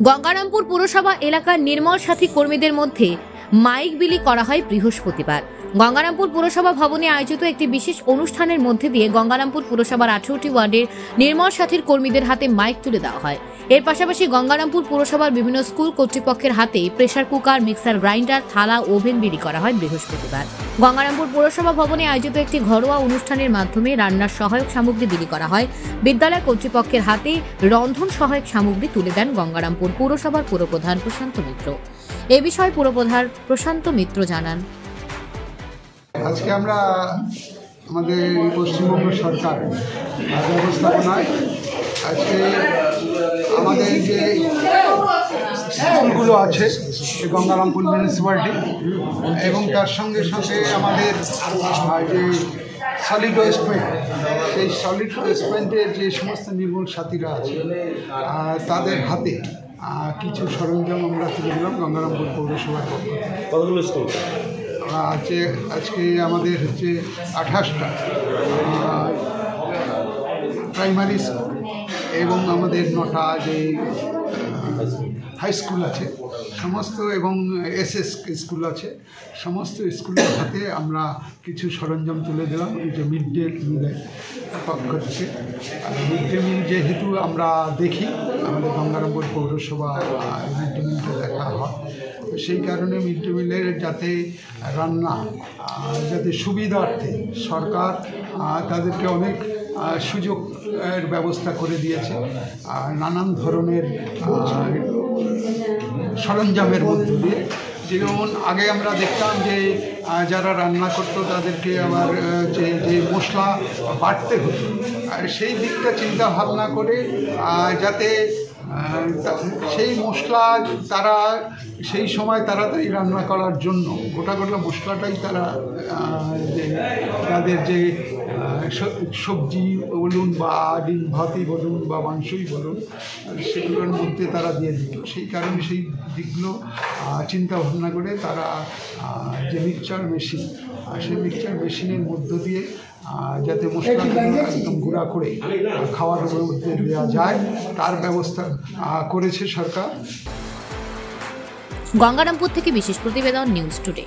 গঙ্গারামপুর পুরসভা এলাকার নির্মল সাথী কর্মীদের মধ্যে মাইক বিলি করা হয় বৃহস্পতিবার। গঙ্গারামপুর পুরসভা ভবনে আয়োজিত একটি বিশেষ অনুষ্ঠানের মধ্যে দিয়ে গঙ্গারামপুর পুরসভার 18টি ওয়ার্ডের নির্মল সাথীর কর্মীদের হাতে মাইক তুলে দেওয়া হয়। এর পাশাপাশি গঙ্গারামপুর পুরসভার বিভিন্ন স্কুল কর্তৃপক্ষের হাতে প্রেসার কুকার, মিক্সার গ্রাইন্ডার, থালা, ওভেন বিলি করা হয় বৃহস্পতিবার। গঙ্গারামপুর পুরসভা ভবনে আয়োজিত একটি ঘরোয়া অনুষ্ঠানের মাধ্যমে রান্নার সহায়ক সামগ্রী বিলি করা হয়। বিদ্যালয় কর্তৃপক্ষের হাতে রন্ধন সহায়ক সামগ্রী তুলে দেন গঙ্গারামপুর পুরসভার পুরপ্রধান প্রশান্ত মিত্র। এ বিষয়ে পুরপ্রধান প্রশান্ত মিত্র জানান, আজকে আমরা আমাদের পশ্চিমবঙ্গ সরকার ব্যবস্থাপনায় আজকে আমাদের যে স্কুলগুলো আছে গঙ্গারামপুর মিউনিসিপ্যালিটি এবং তার সঙ্গে সঙ্গে আমাদের যে সলিড ওয়েস্ট পয়েন্ট, সেই সলিড ওয়েস্ট পয়েন্টের যে সমস্ত নির্মূল সাথীরা আছে তাদের হাতে কিছু সরঞ্জাম আমরা তুলে দিলাম গঙ্গারামপুর পৌরসভার পক্ষ থেকে। কতগুলো স্কুল আজকে আমাদের হচ্ছে 28টা প্রাইমারি স্কুল এবং আমাদের 9টা যে হাই স্কুল আছে সমস্ত এবং এসএস স্কুল আছে, সমস্ত স্কুলের হাতে আমরা কিছু সরঞ্জাম তুলে দিলাম। এই যে মিড ডে মিলের পক্ষ থেকে মিড ডে মিল যেহেতু আমরা দেখি, আমাদের গঙ্গারামপুর পৌরসভা মিড ডে মিলটা দেখা হয়, তো সেই কারণে মিড ডে মিলের যাতে রান্না যাতে সুবিধার্থে সরকার তাদেরকে অনেক সুযোগের ব্যবস্থা করে দিয়েছে। নানান ধরনের সরঞ্জামের মধ্য দিয়ে, যেমন আগে আমরা দেখতাম যে যারা রান্না করতো তাদেরকে আবার যে মশলা বাটতে হতো, আর সেই দিকটা চিন্তা ভাবনা করে যাতে সেই মশলা তারা সেই সময় তাড়াতাড়ি রান্না করার জন্য গোটা মশলাটাই তারা তাদের যে সবজি বলুন বা ডিম ভাতই বলুন বা মাংসই বলুন সেগুলোর মধ্যে তারা দিয়ে দিত। সেই কারণে সেই দিকগুলো চিন্তা ভাবনা করে তারা যে মিক্সচার মেশিন, সেই মিক্সচার মেশিনের মধ্য দিয়ে যাতে মশলাগুলো একদম গুঁড়া করে খাওয়ার মধ্যে দেওয়া যায় তার ব্যবস্থা করেছে সরকার। গঙ্গারামপুর থেকে বিশেষ প্রতিবেদন, নিউজ টুডে।